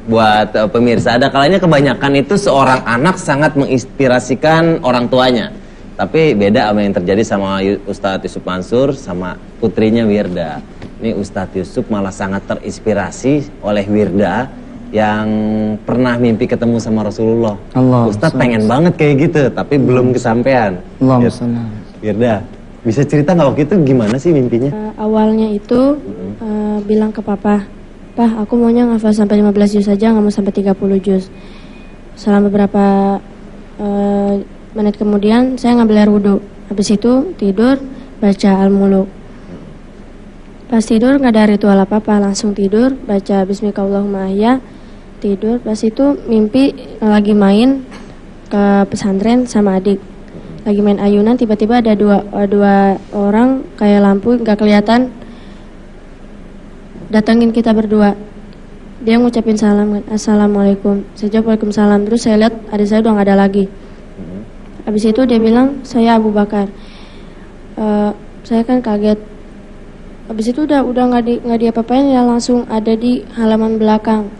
buat pemirsa. Ada kalanya kebanyakan itu seorang anak sangat menginspirasikan orang tuanya. Tapi beda sama yang terjadi sama Ustadz Yusuf Mansur sama putrinya Wirda. Ini Ustadz Yusuf malah sangat terinspirasi oleh Wirda yang pernah mimpi ketemu sama Rasulullah. Ustadz pengen banget kayak gitu, tapi belum kesampaian. Wirda, bisa cerita nggak waktu itu gimana sih mimpinya? Awalnya itu bilang ke papa, "Pah, aku maunya ngafal sampai 15 juz saja, nggak mau sampai 30 juz." Selama beberapa menit kemudian saya ngambil air wudhu. Habis itu tidur, baca Al-Muluk. Pas tidur nggak ada ritual apa-apa, langsung tidur, baca Bismillahirrahmanirrahim, tidur. Pas itu mimpi lagi main ke pesantren sama adik. Lagi main ayunan, tiba-tiba ada dua orang kayak lampu nggak kelihatan datangin kita berdua. Dia ngucapin salam, "Assalamualaikum." Saya jawab, "Waalaikumsalam." Terus saya lihat adik saya udah nggak ada lagi. Habis itu dia bilang, "Saya Abu Bakar." Saya kan kaget. Habis itu udah nggak diapa-apain, ya langsung ada di halaman belakang.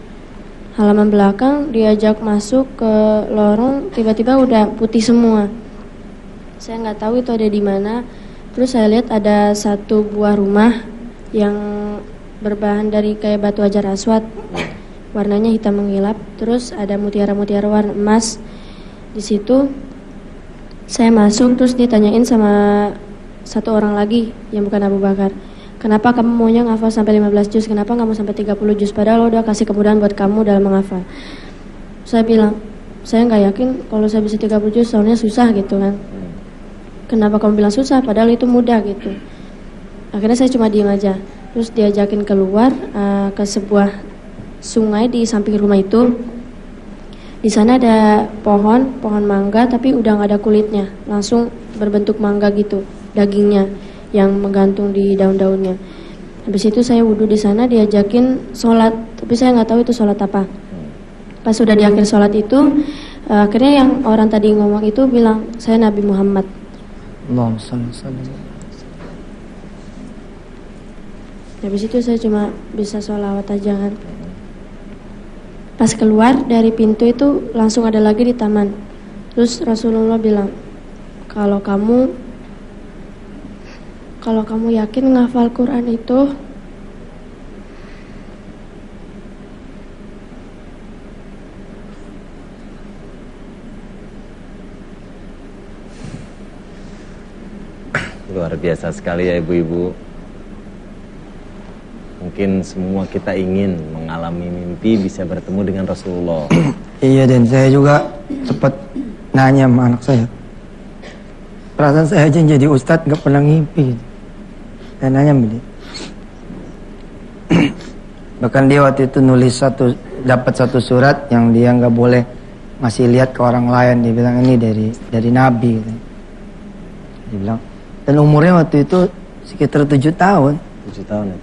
Halaman belakang diajak masuk ke lorong, tiba-tiba udah putih semua. Saya nggak tahu itu ada di mana. Terus saya lihat ada satu buah rumah yang berbahan dari kayak batu hajar aswad, warnanya hitam mengkilap. Terus ada mutiara-mutiara warna emas di situ. Saya masuk, terus ditanyain sama satu orang lagi yang bukan Abu Bakar, "Kenapa kamu maunya ngafal sampai 15 juz? Kenapa nggak mau sampai 30 juz? Padahal udah kasih kemudahan buat kamu dalam menghafal." Saya bilang, "Saya nggak yakin kalau saya bisa 30 juz, soalnya susah gitu kan." "Kenapa kamu bilang susah? Padahal itu mudah gitu." Akhirnya saya cuma diem aja. Terus diajakin keluar ke sebuah sungai di samping rumah itu. Di sana ada pohon mangga, tapi udah nggak ada kulitnya, langsung berbentuk mangga gitu, dagingnya yang menggantung di daun-daunnya. Habis itu saya wudhu di sana, diajakin sholat, tapi saya nggak tahu itu sholat apa. Pas sudah di akhir sholat itu, akhirnya yang orang tadi ngomong itu bilang, "Saya Nabi Muhammad." Allahumma shalli wa sallim. Habis itu saya cuma bisa sholawat aja kan. Pas keluar dari pintu itu langsung ada lagi di taman. Terus Rasulullah bilang, kalau kamu yakin ngafal Quran itu, luar biasa sekali ya ibu-ibu. Mungkin semua kita ingin mengalami mimpi bisa bertemu dengan Rasulullah. Iya, dan saya juga sempat nanya sama anak saya. Perasaan saya aja jadi ustadz nggak pernah ngimpi. Saya nanya sama dia. Bahkan dia waktu itu nulis dapat satu surat yang dia nggak boleh ngasih lihat ke orang lain. Dia bilang ini dari Nabi. Gitu. Dia bilang, dan umurnya waktu itu sekitar 7 tahun. 7 tahun ya?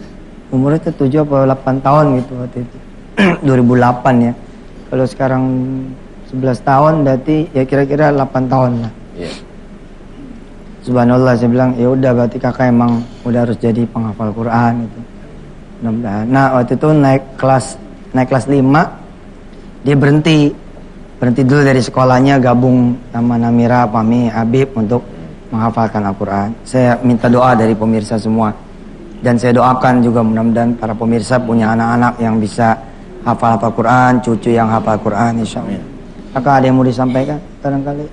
Umurnya itu 7 atau 8 tahun gitu waktu itu. 2008 ya. Kalau sekarang 11 tahun berarti ya kira-kira 8 tahun lah. Iya. Subhanallah, saya bilang ya udah berarti kakak emang udah harus jadi penghafal Quran gitu. Mudah-mudahan. Nah waktu itu naik kelas 5 dia berhenti dulu dari sekolahnya, gabung sama Namira, Pami, Habib untuk menghafalkan Al-Quran. Saya minta doa dari pemirsa semua. Dan saya doakan juga mudah-mudahan para pemirsa punya anak-anak yang bisa hafal Quran, cucu yang hafal Quran, insya Allah. Kakak ada yang mau disampaikan barangkali?